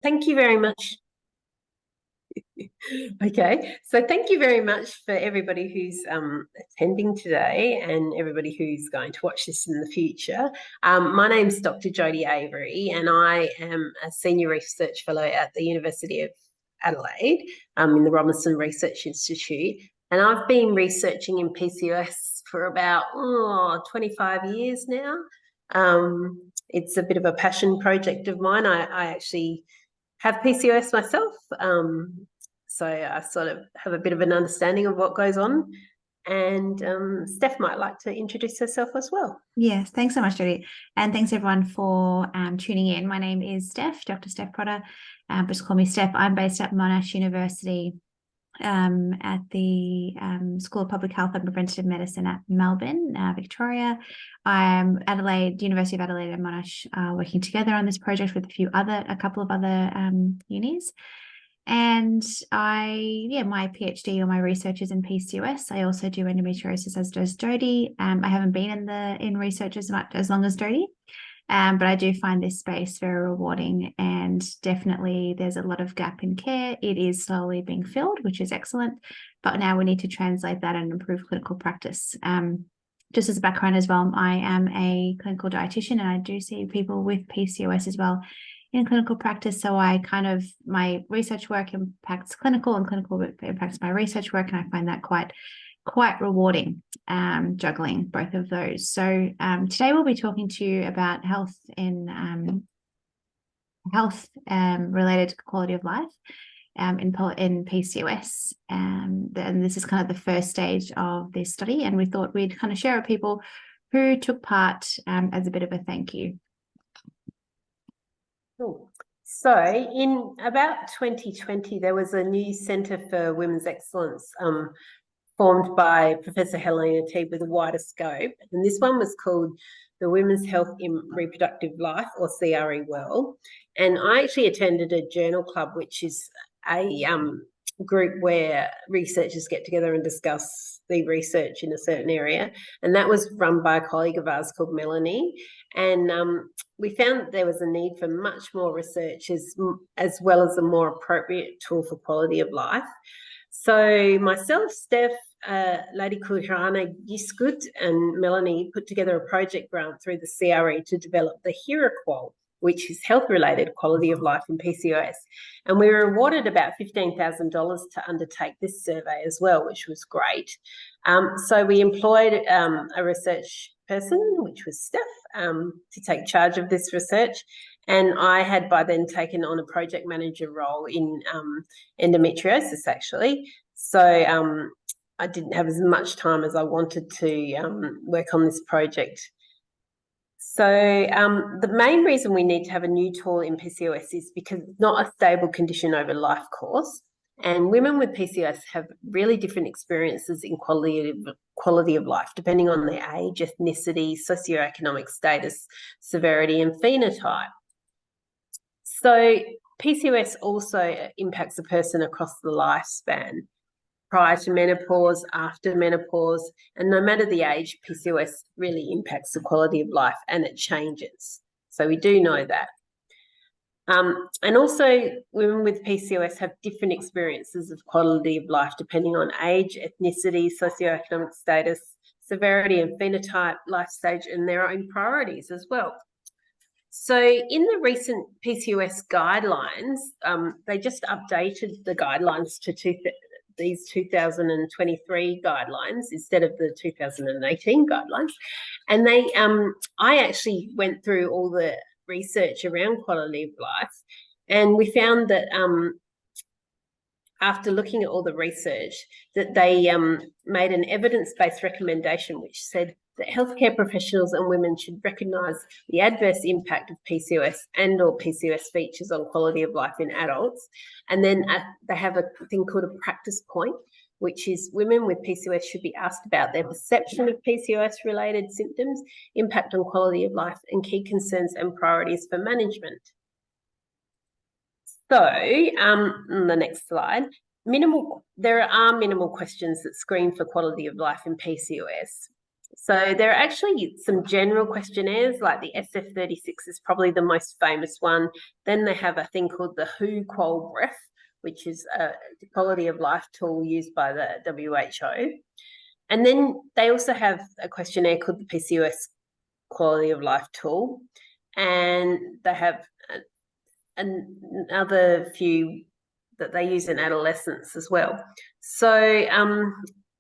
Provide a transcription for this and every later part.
Thank you very much. Okay, so thank you very much for everybody who's attending today and everybody who's going to watch this in the future. My name's Dr. Jodie Avery, and I am a Senior Research Fellow at the University of Adelaide in the Robinson Research Institute. And I've been researching in PCOS for about 25 years now. It's a bit of a passion project of mine. I actually have PCOS myself, so I sort of have a bit of an understanding of what goes on. And Steph might like to introduce herself as well. Yes, thanks so much, Jodie. And thanks everyone for tuning in. My name is Steph, Dr. Steph Potter. Just call me Steph. I'm based at Monash University at the School of Public Health and Preventative Medicine at Melbourne, Victoria. I'm University of Adelaide and Monash working together on this project with a couple of other unis. And my PhD or my research is in PCOS. I also do endometriosis, as does Jodie. I haven't been in research as long as Jodie. But I do find this space very rewarding, and definitely there's a lot of gap in care. It is slowly being filled, which is excellent, but now we need to translate that and improve clinical practice. Just as a background as well, I am a clinical dietitian, and I do see people with PCOS as well in clinical practice. So my research work impacts clinical, and clinical impacts my research work, and I find that quite rewarding, juggling both of those. So today we'll be talking to you about health related quality of life in PCOS, and this is kind of the first stage of this study, and we thought we'd kind of share with people who took part as a bit of a thank you. Cool. So in about 2020, there was a new Centre for Women's Excellence formed by Professor Helena Teague with a wider scope. And this one was called the Women's Health in Reproductive Life, or CREWELL. And I actually attended a journal club, which is a group where researchers get together and discuss the research in a certain area. And that was run by a colleague of ours called Melanie. And we found that there was a need for much more research as well as a more appropriate tool for quality of life. So myself, Steph, a lady called Hirana Yiskut, and Melanie put together a project grant through the CRE to develop the HERAQOL, which is health-related quality of life in PCOS. And we were awarded about $15,000 to undertake this survey as well, which was great. So we employed a research person, which was Steph, to take charge of this research. And I had by then taken on a project manager role in endometriosis, actually. So I didn't have as much time as I wanted to work on this project. So the main reason we need to have a new tool in PCOS is because it's not a stable condition over life course. And women with PCOS have really different experiences in quality of life, depending on their age, ethnicity, socioeconomic status, severity, and phenotype. So PCOS also impacts a person across the lifespan, prior to menopause, after menopause, and no matter the age, PCOS really impacts the quality of life, and it changes. So we do know that. And also women with PCOS have different experiences of quality of life depending on age, ethnicity, socioeconomic status, severity and phenotype, life stage, and their own priorities as well. So in the recent PCOS guidelines, they just updated the guidelines to these 2023 guidelines instead of the 2018 guidelines. And I actually went through all the research around quality of life, and we found that after looking at all the research, that they made an evidence-based recommendation which said that healthcare professionals and women should recognise the adverse impact of PCOS and or PCOS features on quality of life in adults. And then they have a thing called a practice point, which is women with PCOS should be asked about their perception of PCOS-related symptoms, impact on quality of life, and key concerns and priorities for management. So, on the next slide, there are minimal questions that screen for quality of life in PCOS. So there are actually some general questionnaires, like the SF36 is probably the most famous one. Then they have a thing called the HERAQOL breath, which is a quality of life tool used by the WHO. And then they also have a questionnaire called the PCOS quality of life tool. And they have another few that they use in adolescents as well. So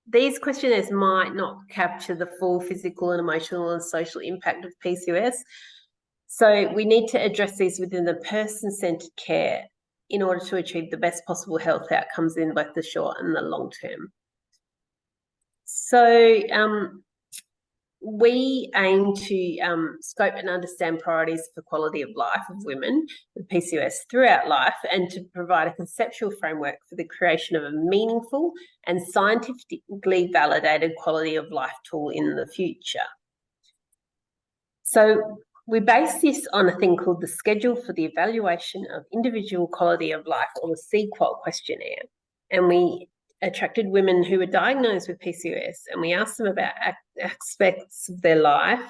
these questionnaires might not capture the full physical and emotional and social impact of PCOS. So we need to address these within the person-centered care in order to achieve the best possible health outcomes in both the short and the long term. So we aim to scope and understand priorities for quality of life of women with PCOS throughout life, and to provide a conceptual framework for the creation of a meaningful and scientifically validated quality of life tool in the future. So we base this on a thing called the Schedule for the Evaluation of Individual Quality of Life, or the CQUAL questionnaire. And we attracted women who were diagnosed with PCOS, and we asked them about aspects of their life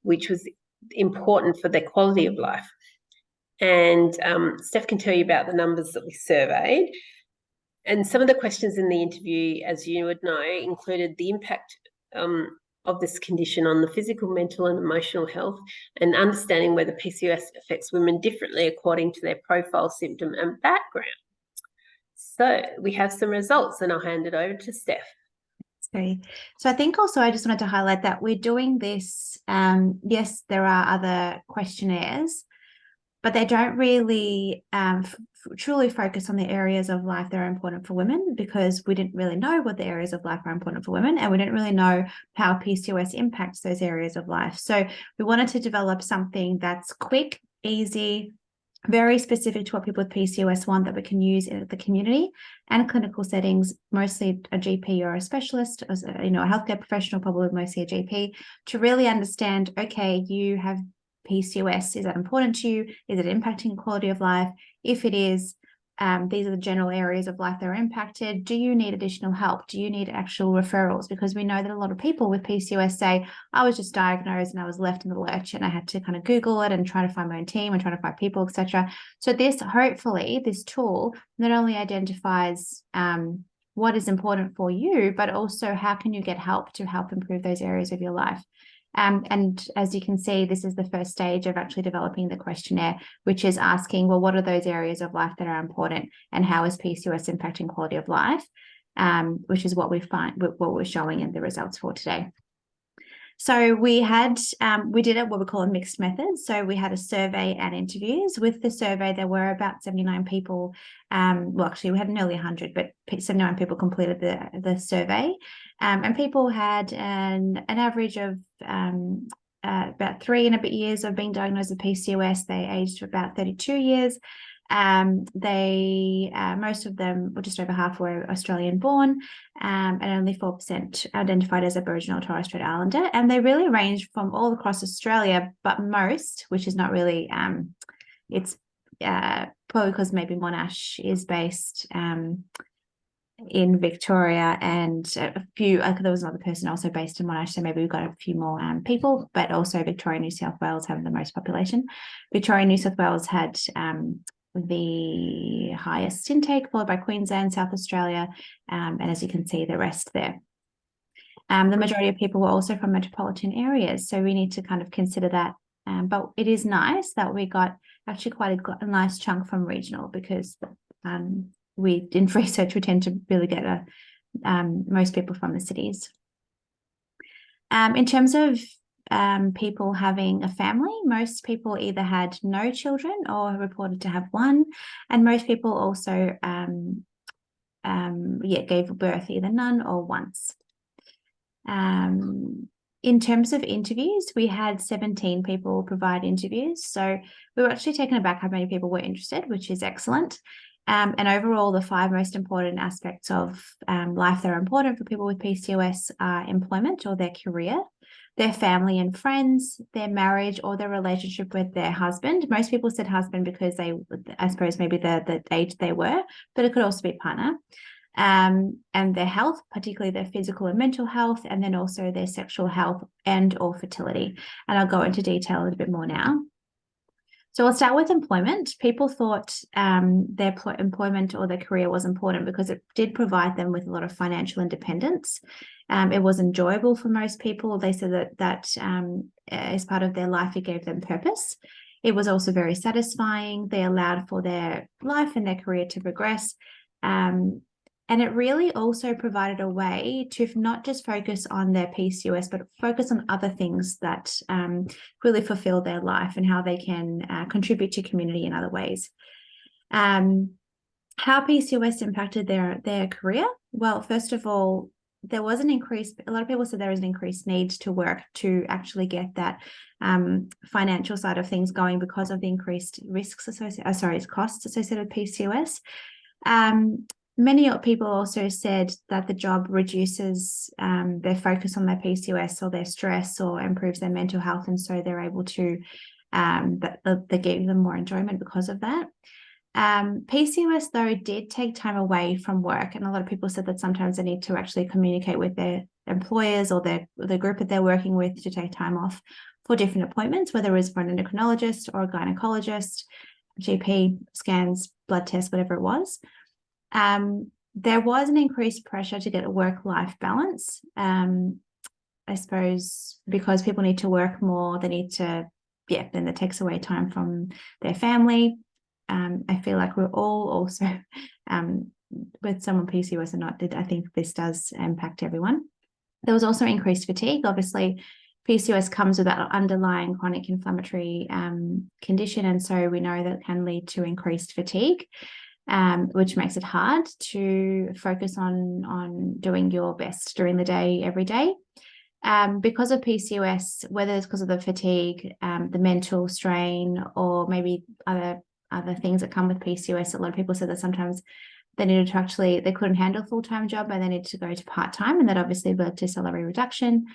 which was important for their quality of life. And Steph can tell you about the numbers that we surveyed. And some of the questions in the interview, as you would know, included the impact of this condition on the physical, mental and emotional health, and understanding whether PCOS affects women differently according to their profile, symptom and background. So we have some results, and I'll hand it over to Steph. So I think also I just wanted to highlight that we're doing this, yes, there are other questionnaires, but they don't really truly focus on the areas of life that are important for women, because we didn't really know what the areas of life are important for women, and we didn't really know how PCOS impacts those areas of life. So we wanted to develop something that's quick, easy, very specific to what people with PCOS want, that we can use in the community and clinical settings, mostly a GP or a specialist, as a healthcare professional, probably mostly a GP, to really understand, okay, you have PCOS, is that important to you? Is it impacting quality of life? If it is, these are the general areas of life that are impacted. Do you need additional help? Do you need actual referrals? Because we know that a lot of people with PCOS say, I was just diagnosed and I was left in the lurch, and I had to kind of Google it and try to find my own team and try to find people, etc. So hopefully this tool not only identifies what is important for you, but also how can you get help to help improve those areas of your life. And as you can see, this is the first stage of actually developing the questionnaire, which is asking, well, what are those areas of life that are important, and how is PCOS impacting quality of life, which is what we're showing in the results for today. So we did what we call a mixed method. So we had a survey and interviews. With the survey, there were about 79 people. Well, actually, we had nearly 100, but 79 people completed the survey. And people had an average of about 3 and a bit years of being diagnosed with PCOS. They aged about 32 years. Most of them, or just over half, were Australian born, and only 4% identified as Aboriginal or Torres Strait Islander. And they really range from all across Australia, but most, which is not really, it's probably because maybe Monash is based in Victoria, and a few, there was another person also based in Monash, so maybe we've got a few more people, but also Victoria and New South Wales have the most population. Victoria and New South Wales had the highest intake, followed by Queensland, South Australia, and as you can see, the rest there. The majority of people were also from metropolitan areas, so we need to kind of consider that. But it is nice that we got actually quite a nice chunk from regional, because we, in research, we tend to really get most people from the cities. In terms of people having a family, most people either had no children or reported to have one, and most people also gave birth either none or once. In terms of interviews, we had 17 people provide interviews, so we were actually taken aback how many people were interested, which is excellent. And overall, the 5 most important aspects of life that are important for people with PCOS are employment or their career, their family and friends, their marriage or their relationship with their husband. Most people said husband because I suppose maybe the age they were, but it could also be partner. and their health, particularly their physical and mental health, and then also their sexual health and or fertility. And I'll go into detail a little bit more now. So I'll start with employment. People thought their employment or their career was important because it did provide them with a lot of financial independence. It was enjoyable for most people. They said that as part of their life, it gave them purpose. It was also very satisfying. They allowed for their life and their career to progress. And it really also provided a way to not just focus on their PCOS, but focus on other things that really fulfill their life and how they can contribute to community in other ways. How PCOS impacted their career? Well, first of all, there was an increase. A lot of people said there was an increased need to work to actually get that financial side of things going because of the increased risks associated, costs associated with PCOS. Many people also said that the job reduces their focus on their PCOS or their stress or improves their mental health. And so they're able to, they gave them more enjoyment because of that. PCOS, though, did take time away from work. And a lot of people said that sometimes they need to actually communicate with their employers or the group that they're working with to take time off for different appointments, whether it was for an endocrinologist or a gynecologist, GP, scans, blood tests, whatever it was. There was an increased pressure to get a work-life balance. I suppose because people need to work more, they need to, then that takes away time from their family. I feel like we're all also, with someone PCOS or not, I think this does impact everyone. There was also increased fatigue. Obviously, PCOS comes with that underlying chronic inflammatory condition, and so we know that can lead to increased fatigue. Which makes it hard to focus on doing your best during the day, every day. Because of PCOS, whether it's because of the fatigue, the mental strain, or maybe other things that come with PCOS, a lot of people said that sometimes they needed to they couldn't handle a full-time job and they needed to go to part-time, and that obviously led to salary reduction.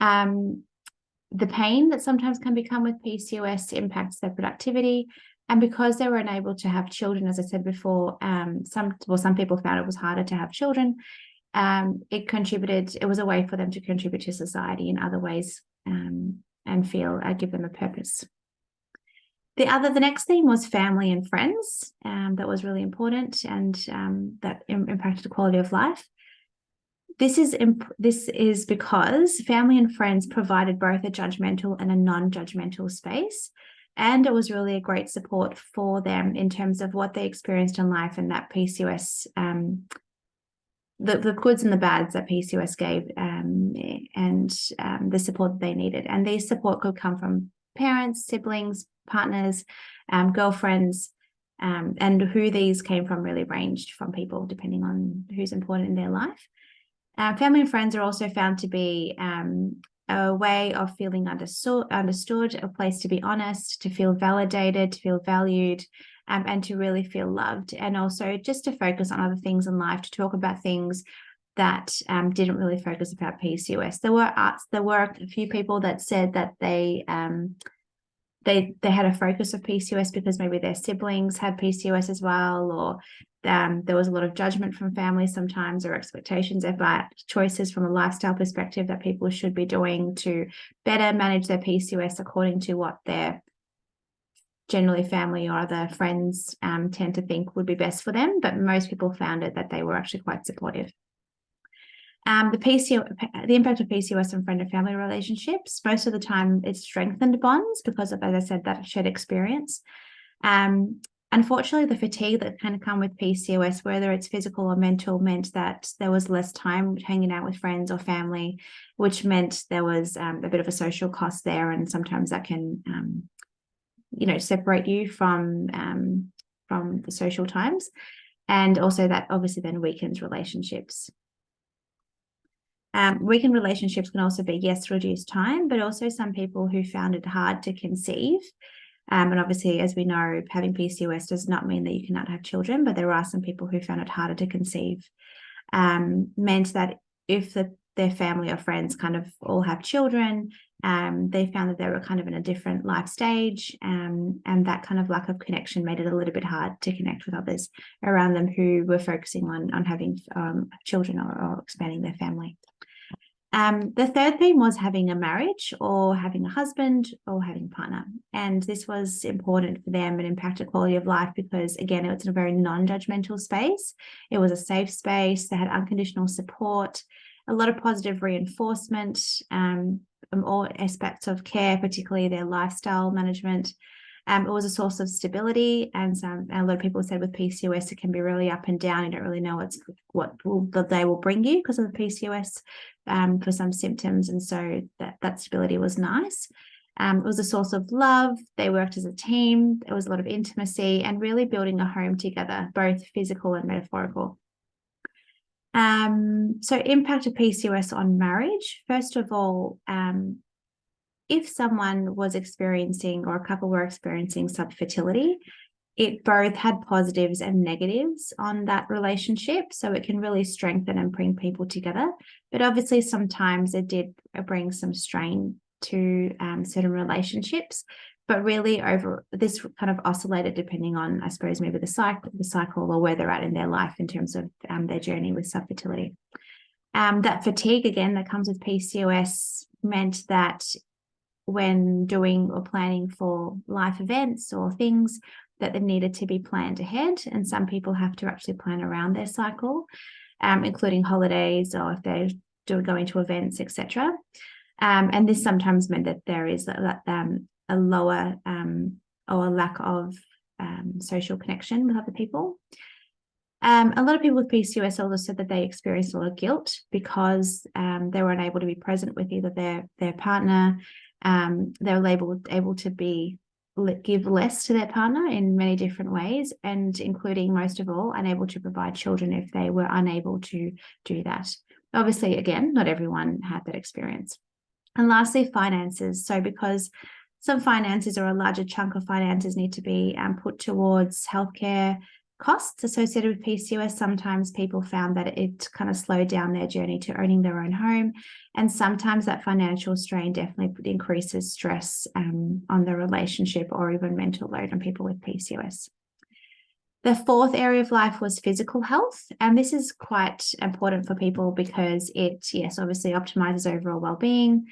The pain that sometimes can become with PCOS impacts their productivity. And because they were unable to have children, as I said before, some people found it was harder to have children. It was a way for them to contribute to society in other ways and give them a purpose. The next theme was family and friends. That was really important, and that impacted the quality of life. This is because family and friends provided both a judgmental and a non-judgmental space. And it was really a great support for them in terms of what they experienced in life and that PCOS, the goods and the bads that PCOS gave, and the support that they needed. And these support could come from parents, siblings, partners, girlfriends, and who these came from really ranged from people depending on who's important in their life. Family and friends are also found to be a way of feeling understood, a place to be honest, to feel validated, to feel valued, and to really feel loved. And also just to focus on other things in life, to talk about things that didn't really focus about PCOS. There were a few people that said that they had a focus of PCOS because maybe their siblings had PCOS as well, or there was a lot of judgment from families sometimes, or expectations about choices from a lifestyle perspective that people should be doing to better manage their PCOS according to what their generally family or other friends tend to think would be best for them. But most people found it that they were actually quite supportive. The impact of PCOS on friend and family relationships, most of the time it strengthened bonds because of, as I said, that shared experience. Unfortunately, the fatigue that kind of come with PCOS, whether it's physical or mental, meant that there was less time hanging out with friends or family, which meant there was a bit of a social cost there. And sometimes that can, separate you from the social times. And also that obviously then weakens relationships. Weakened relationships can also be, yes, reduced time, but also some people who found it hard to conceive. And obviously, as we know, having PCOS does not mean that you cannot have children, but there are some people who found it harder to conceive. Meant that if their family or friends kind of all have children, They found that they were kind of in a different life stage, and that kind of lack of connection made it a little bit hard to connect with others around them who were focusing on having children or expanding their family. The third theme was having a marriage or having a husband or having a partner. And this was important for them and impacted quality of life because, again, it was in a very non-judgmental space. It was a safe space. They had unconditional support, a lot of positive reinforcement, all aspects of care, particularly their lifestyle management. It was a source of stability, and a lot of people said with PCOS it can be really up and down. You don't really know what the day will bring you because of the PCOS for some symptoms, and so that stability was nice. It was a source of love. They worked as a team. There was a lot of intimacy and really building a home together, both physical and metaphorical. So impact of PCOS on marriage. First of all, if someone was experiencing or a couple were experiencing subfertility, it both had positives and negatives on that relationship. So it can really strengthen and bring people together. But obviously, sometimes it did bring some strain to certain relationships. But really, over this kind of oscillated depending on, I suppose, maybe the cycle or where they're at in their life in terms of their journey with subfertility. That fatigue, again, that comes with PCOS meant that when doing or planning for life events or things that they needed to be planned ahead. And some people have to actually plan around their cycle, including holidays or if they're going to events, etc. And this sometimes meant that there is a lower or a lack of social connection with other people. A lot of people with PCOS also said that they experienced a lot of guilt because they were unable to be present with either their partner. They were able to give less to their partner in many different ways, and including, most of all, unable to provide children if they were unable to do that. Obviously, again, not everyone had that experience. And lastly, finances. So because some finances or a larger chunk of finances need to be put towards healthcare costs associated with PCOS, sometimes people found that it kind of slowed down their journey to owning their own home. And sometimes that financial strain definitely increases stress on the relationship or even mental load on people with PCOS. The fourth area of life was physical health. And this is quite important for people because it, yes, obviously optimizes overall well-being.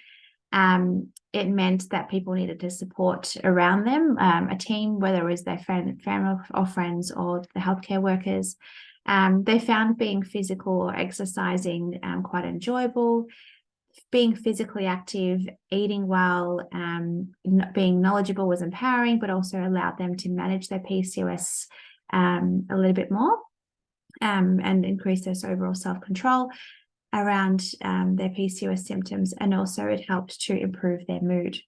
It meant that people needed to support around them, a team, whether it was their family or friends or the healthcare workers. They found being physical or exercising quite enjoyable. Being physically active, eating well, being knowledgeable was empowering, but also allowed them to manage their PCOS a little bit more and increase their overall self-control around their PCOS symptoms, and also it helped to improve their mood.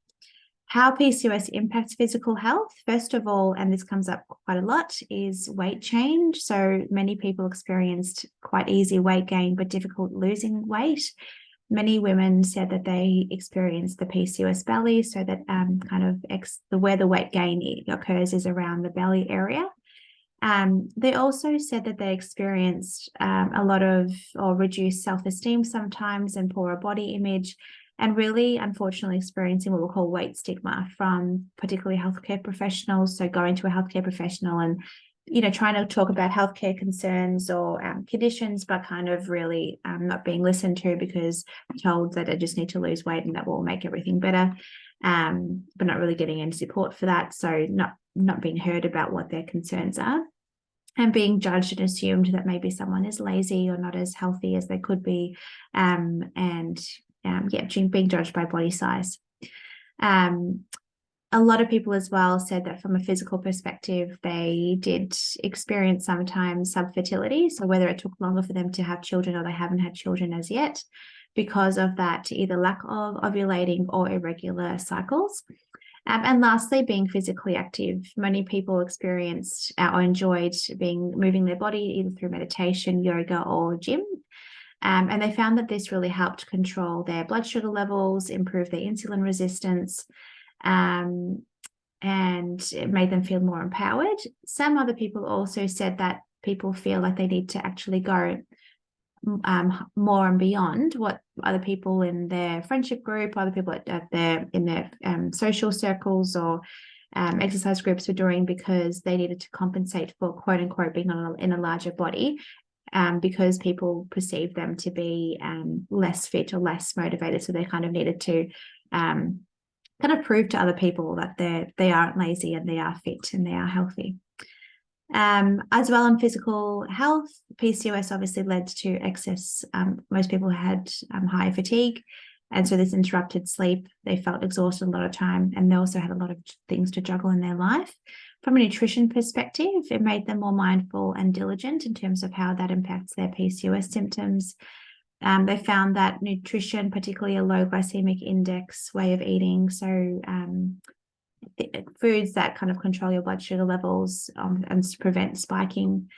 How PCOS impacts physical health, first of all, and this comes up quite a lot, is weight change. So many people experienced quite easy weight gain, but difficult losing weight. Many women said that they experienced the PCOS belly, so that where the weight gain occurs is around the belly area. They also said that they experienced a lot of or reduced self-esteem sometimes and poorer body image, and really, unfortunately, experiencing what we'll call weight stigma from particularly healthcare professionals. So going to a healthcare professional and, trying to talk about healthcare concerns or conditions, but kind of really not being listened to because told that I just need to lose weight and that will make everything better, but not really getting any support for that. So not being heard about what their concerns are, and being judged and assumed that maybe someone is lazy or not as healthy as they could be, being judged by body size. A lot of people as well said that from a physical perspective, they did experience sometimes subfertility. So whether it took longer for them to have children or they haven't had children as yet because of that either lack of ovulating or irregular cycles. And lastly, being physically active. Many people experienced or enjoyed moving their body either through meditation, yoga, or gym. And they found that this really helped control their blood sugar levels, improve their insulin resistance, and it made them feel more empowered. Some other people also said that people feel like they need to actually go more and beyond what other people in their friendship group, other people in their social circles or exercise groups were doing, because they needed to compensate for, quote unquote, being in a larger body, because people perceived them to be less fit or less motivated. So they kind of needed to kind of prove to other people that they aren't lazy and they are fit and they are healthy. As well, in physical health, PCOS obviously led to excess. Most people had high fatigue, and so this interrupted sleep. They felt exhausted a lot of time, and they also had a lot of things to juggle in their life. From a nutrition perspective, it made them more mindful and diligent in terms of how that impacts their PCOS symptoms. They found that nutrition, particularly a low glycemic index way of eating, so foods that kind of control your blood sugar levels and prevent spiking,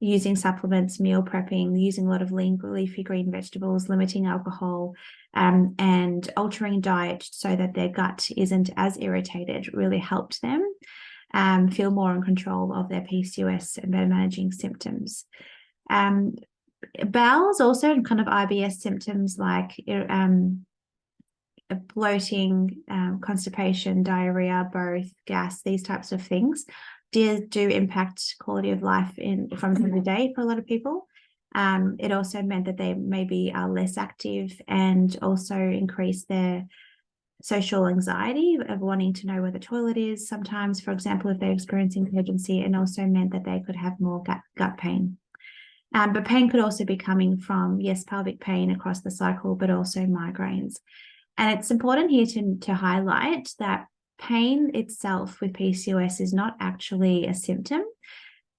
using supplements, meal prepping, using a lot of leafy green vegetables, limiting alcohol, and altering diet so that their gut isn't as irritated really helped them feel more in control of their PCOS and better managing symptoms. Bowels also, and kind of IBS symptoms like bloating, constipation, diarrhea, birth, gas, these types of things do impact quality of life from day to day for a lot of people. It also meant that they maybe are less active and also increase their social anxiety of wanting to know where the toilet is sometimes, for example, if they're experiencing urgency, and also meant that they could have more gut pain. But pain could also be coming from, yes, pelvic pain across the cycle, but also migraines. And it's important here to highlight that pain itself with PCOS is not actually a symptom.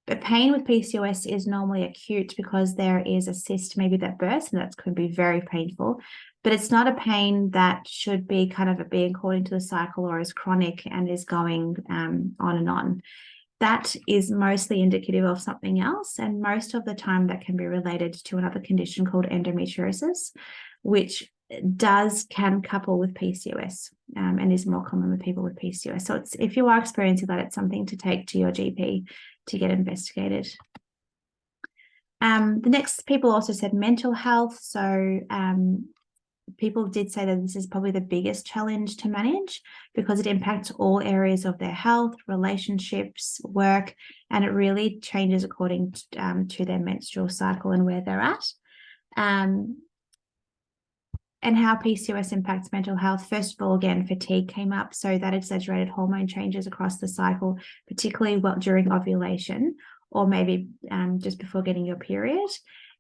But pain with PCOS is normally acute because there is a cyst maybe that bursts, and that could be very painful. But it's not a pain that should be kind of being according to the cycle or is chronic and is going on and on. That is mostly indicative of something else. And most of the time that can be related to another condition called endometriosis, which can couple with PCOS and is more common with people with PCOS. So if you are experiencing that, it's something to take to your GP to get investigated. The next, people also said mental health. So people did say that this is probably the biggest challenge to manage because it impacts all areas of their health, relationships, work, and it really changes according to their menstrual cycle and where they're at. And how PCOS impacts mental health. First of all, again, fatigue came up. So that exaggerated hormone changes across the cycle, particularly during ovulation or maybe just before getting your period.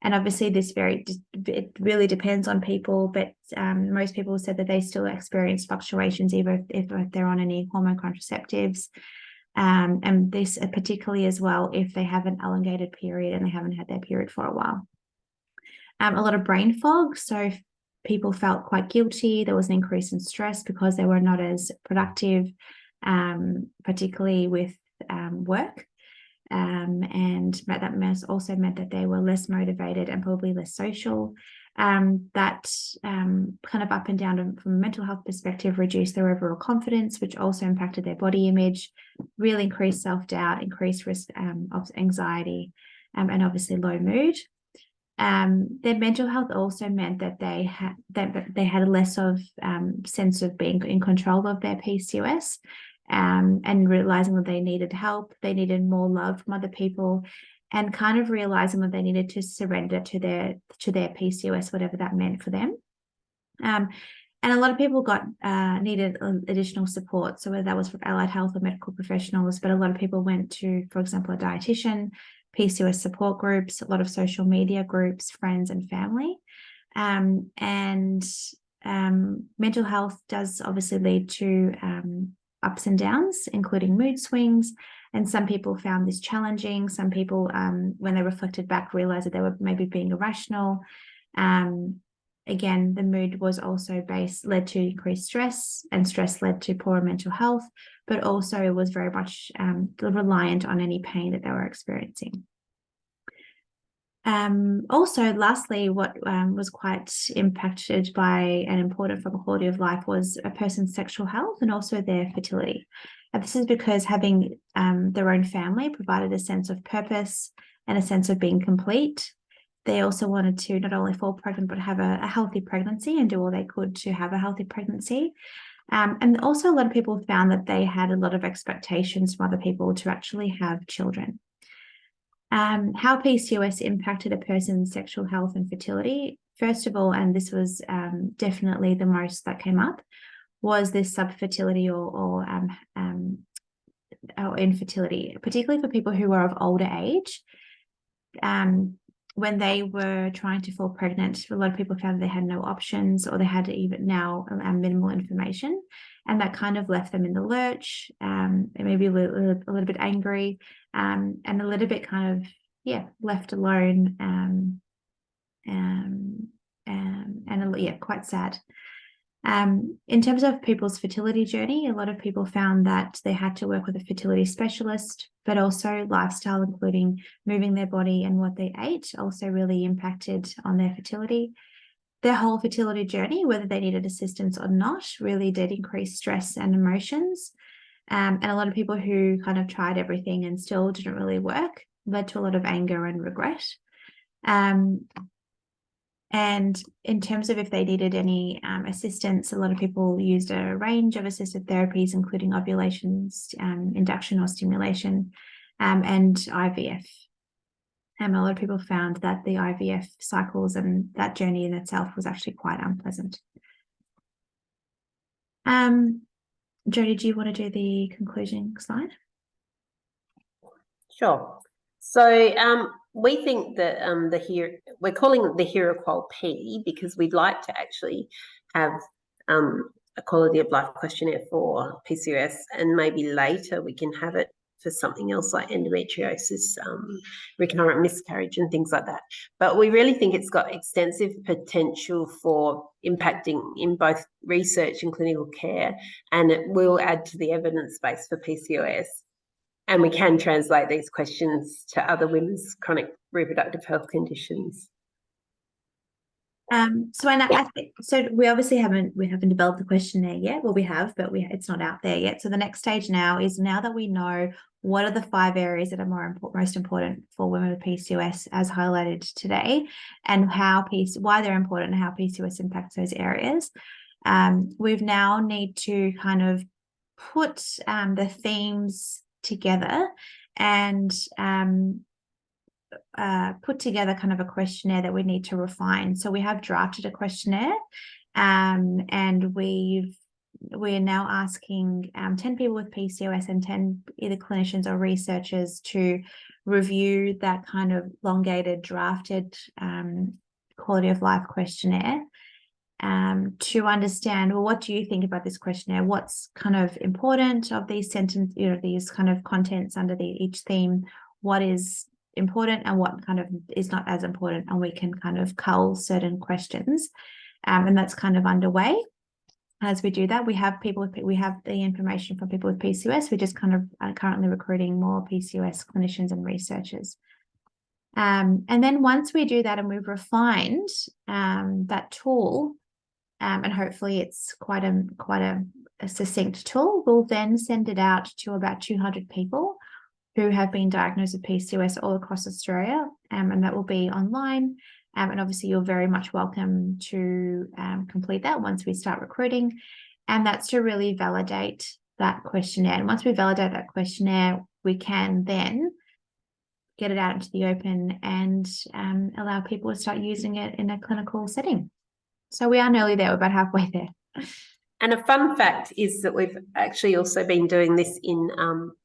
And obviously it really depends on people, but most people said that they still experience fluctuations even if they're on any hormone contraceptives. And this particularly as well if they have an elongated period and they haven't had their period for a while. A lot of brain fog. So people felt quite guilty. There was an increase in stress because they were not as productive, particularly with work. And that also meant that they were less motivated and probably less social. That kind of up and down from a mental health perspective reduced their overall confidence, which also impacted their body image, really increased self-doubt, increased risk of anxiety, and obviously low mood. Their mental health also meant that they had a less of sense of being in control of their PCOS, and realizing that they needed help, they needed more love from other people, and kind of realizing that they needed to surrender to their PCOS, whatever that meant for them. And a lot of people needed additional support, so whether that was from allied health or medical professionals, but a lot of people went to, for example, a dietitian, PCOS support groups, a lot of social media groups, friends and family. Mental health does obviously lead to ups and downs, including mood swings. And some people found this challenging. Some people, when they reflected back, realized that they were maybe being irrational. Again, the mood was also led to increased stress, and stress led to poorer mental health, but also it was very much reliant on any pain that they were experiencing. Also, lastly, what was quite impacted by and important from quality of life was a person's sexual health and also their fertility. And this is because having their own family provided a sense of purpose and a sense of being complete. They also wanted to not only fall pregnant, but have a healthy pregnancy and do all they could to have a healthy pregnancy. And also a lot of people found that they had a lot of expectations from other people to actually have children. How PCOS impacted a person's sexual health and fertility. First of all, and this was definitely the most that came up, was this subfertility or infertility, particularly for people who were of older age. When they were trying to fall pregnant, a lot of people found they had no options, or they had even now minimal information, and that kind of left them in the lurch, maybe a little bit angry, and a little bit kind of left alone, and quite sad. In terms of people's fertility journey, a lot of people found that they had to work with a fertility specialist, but also lifestyle, including moving their body and what they ate, also really impacted on their fertility. Their whole fertility journey, whether they needed assistance or not, really did increase stress and emotions. And a lot of people who kind of tried everything and still didn't really work led to a lot of anger and regret. And in terms of if they needed any assistance, a lot of people used a range of assisted therapies, including ovulation, induction or stimulation, and IVF. A lot of people found that the IVF cycles and that journey in itself was actually quite unpleasant. Jodie, do you want to do the conclusion slide? Sure. So we think that we're calling it the HERAQOL P because we'd like to actually have a quality of life questionnaire for PCOS, and maybe later we can have it for something else like endometriosis, recurrent miscarriage and things like that. But we really think it's got extensive potential for impacting in both research and clinical care, and it will add to the evidence base for PCOS. And we can translate these questions to other women's chronic reproductive health conditions. So we obviously haven't developed the questionnaire yet. Well, we have, but it's not out there yet. So the next stage now is, now that we know what are the 5 areas that are most important for women with PCOS, as highlighted today, and why they're important and how PCOS impacts those areas. We've now need to kind of put the themes together and put together kind of a questionnaire that we need to refine. So we have drafted a questionnaire, and we're now asking 10 people with PCOS and 10 either clinicians or researchers to review that kind of elongated drafted quality of life questionnaire, to understand, well, what do you think about this questionnaire? What's kind of important of these these kind of contents under each theme? What is important and what kind of is not as important? And we can kind of cull certain questions, and that's kind of underway. As we do that, we have the information from people with PCOS. We're just kind of currently recruiting more PCOS clinicians and researchers. And then once we do that and we've refined that tool, and hopefully it's quite a succinct tool, we'll then send it out to about 200 people who have been diagnosed with PCOS all across Australia, and that will be online. And obviously you're very much welcome to complete that once we start recruiting. And that's to really validate that questionnaire. And once we validate that questionnaire, we can then get it out into the open and allow people to start using it in a clinical setting. So we are nearly there. We're about halfway there. And a fun fact is that we've actually also been doing this in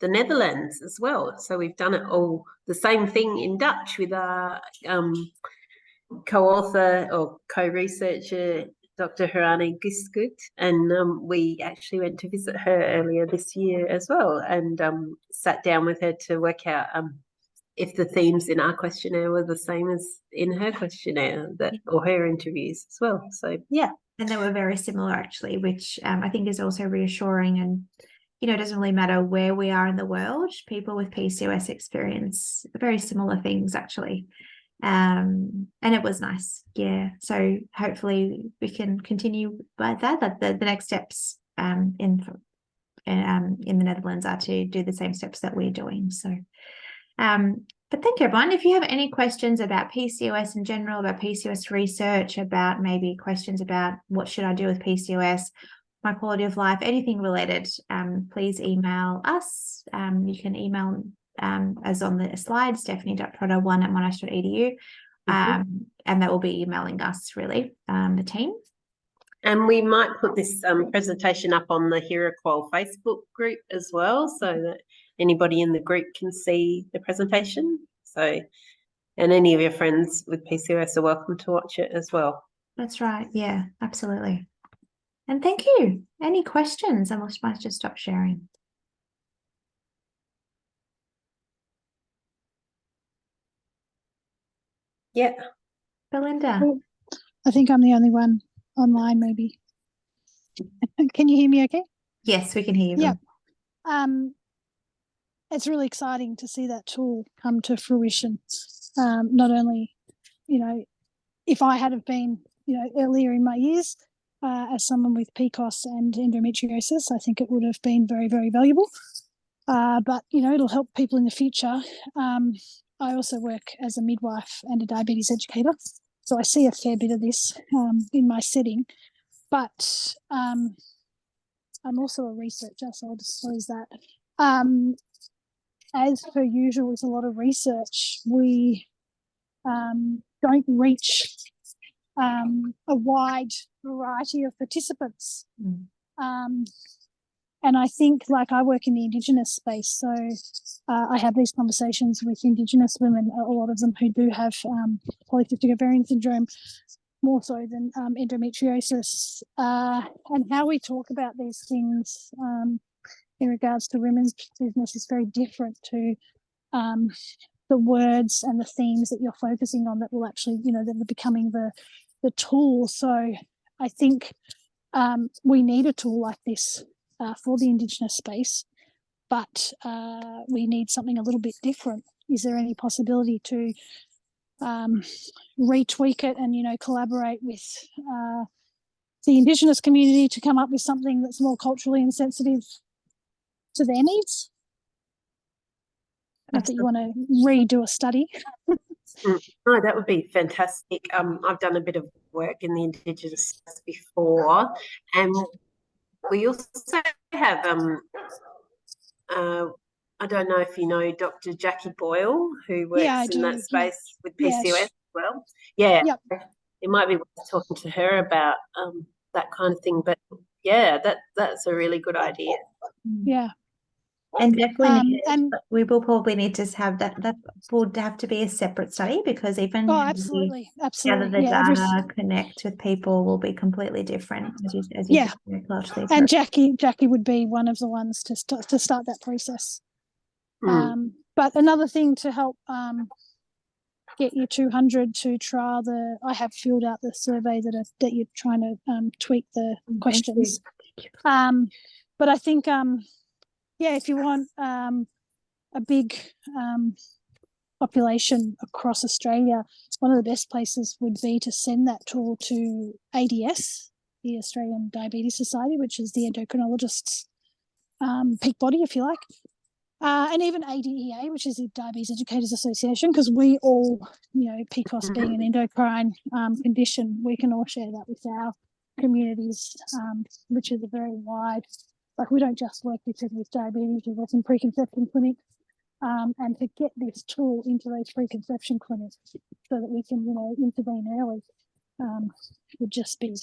the Netherlands as well. So we've done it all the same thing in Dutch with our co-author or co-researcher, Dr. HERAQOL, and we actually went to visit her earlier this year as well, and sat down with her to work out if the themes in our questionnaire were the same as in her questionnaire or her interviews as well. So yeah. And they were very similar actually, which I think is also reassuring. And, it doesn't really matter where we are in the world, people with PCOS experience very similar things actually. And it was nice. Yeah. So hopefully we can continue by that. The next steps in the Netherlands are to do the same steps that we're doing. So But thank you, everyone. If you have any questions about PCOS in general, about PCOS research, about maybe questions about what should I do with PCOS, my quality of life, anything related, please email us. You can email as on the slide, stephanie.protter1@monash.edu, and that will be emailing us, really, the team. And we might put this presentation up on the HERAQOL Facebook group as well, so that anybody in the group can see the presentation. So, and any of your friends with PCOS are welcome to watch it as well. That's right. Yeah, absolutely. And thank you. Any questions? I might just stop sharing. Yeah. Belinda. Oh, I think I'm the only one online, maybe. Can you hear me okay? Yes, we can hear you. Yeah. It's really exciting to see that tool come to fruition. Not only, if I had have been, earlier in my years, as someone with PCOS and endometriosis, I think it would have been very, very valuable. But, it'll help people in the future. I also work as a midwife and a diabetes educator, so I see a fair bit of this in my setting. But I'm also a researcher, so I'll disclose that. As per usual with a lot of research, we don't reach a wide variety of participants. And I think, like, I work in the Indigenous space, so I have these conversations with Indigenous women, a lot of them who do have polycystic ovarian syndrome, more so than endometriosis, and how we talk about these things in regards to women's business is very different to the words and the themes that you're focusing on that will actually, that are becoming the tool. So I think we need a tool like this for the Indigenous space, but we need something a little bit different. Is there any possibility to retweak it and, collaborate with the Indigenous community to come up with something that's more culturally insensitive to their needs? Not that you want to redo a study. No, that would be fantastic. I've done a bit of work in the Indigenous space before, and we also have I don't know if you know Dr. Jackie Boyle, who works in that space with PCOS as well. Yeah, yep. It might be worth talking to her about that kind of thing. But yeah, that's a really good idea. Yeah. And definitely, we will probably need to have that would have to be a separate study, because even absolutely gather the data, connect with people will be completely different as you and Jackie would be one of the ones to start that process. But another thing to help get you 200 to trial I have filled out the survey that you're trying to tweak the questions. But I think if you want a big population across Australia, one of the best places would be to send that tool to ADS, the Australian Diabetes Society, which is the endocrinologists' peak body, if you like. And even ADEA, which is the Diabetes Educators Association, because we all, PCOS being an endocrine condition, we can all share that with our communities, which is a very wide, like, we don't just work with people with diabetes, we work in preconception clinics, and to get this tool into those preconception clinics so that we can, intervene early would just be,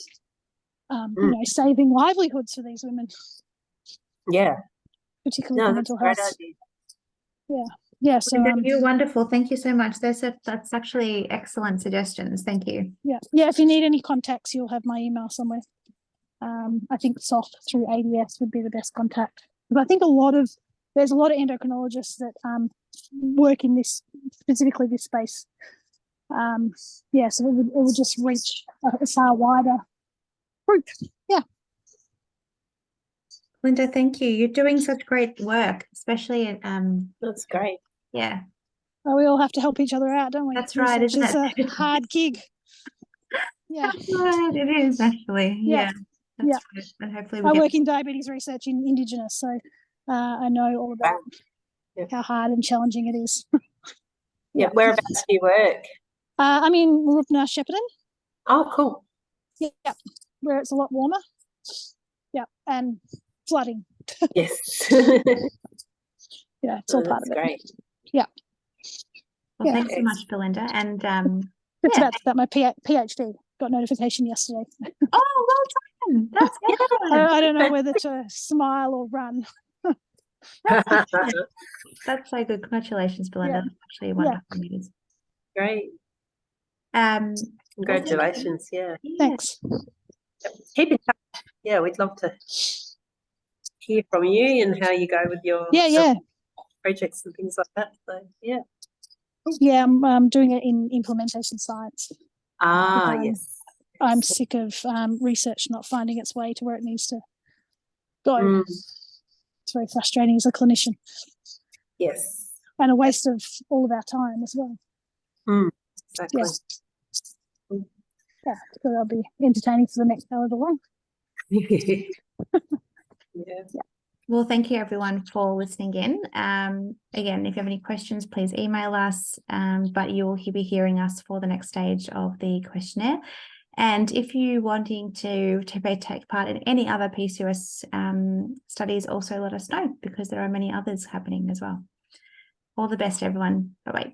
saving livelihoods for these women. Yeah. Particularly mental health. Yeah. So you're wonderful. Thank you so much. That's actually excellent suggestions. Thank you. Yeah. If you need any contacts, you'll have my email somewhere. I think soft through ADS would be the best contact. But I think there's a lot of endocrinologists that work in this, specifically this space. So it would just reach a far wider group. Yeah. Linda, thank you. You're doing such great work, especially that's great. Yeah. Well, we all have to help each other out, don't we? That's right. It's a hard gig. Yeah. That's right. It is actually. Yeah. That's right. And hopefully I work in diabetes research in Indigenous, so I know all about how hard and challenging it is. Yeah. Whereabouts do you work? I'm in Rupna, Shepparton. Oh, cool. Yeah, where it's a lot warmer. Yeah, and flooding. Yes. Yeah, it's all part that's of it. great. Yeah. Well, Yeah. thanks so much, Belinda. And It's yeah. about to start my PhD. Got notification yesterday. Oh, well done. That's good. I don't know whether to smile or run. That's so good. Congratulations, Belinda. Yeah. That's actually wonderful news. Great. Well, Congratulations. Yeah. Thanks. Keep in touch. Yeah, we'd love to hear from you and how you go with your projects and things like that. So, yeah. Yeah, I'm doing it in implementation science. Yes. I'm sick of research not finding its way to where it needs to go. It's very frustrating as a clinician. Yes. And a waste of all of our time as well. Exactly. Yeah, so that'll be entertaining for the next however long. Yeah. Well, thank you everyone for listening in. Again, if you have any questions, please email us, but you will be hearing us for the next stage of the questionnaire. And if you're wanting to take part in any other PCOS studies, also let us know, because there are many others happening as well. All the best, everyone. Bye-bye.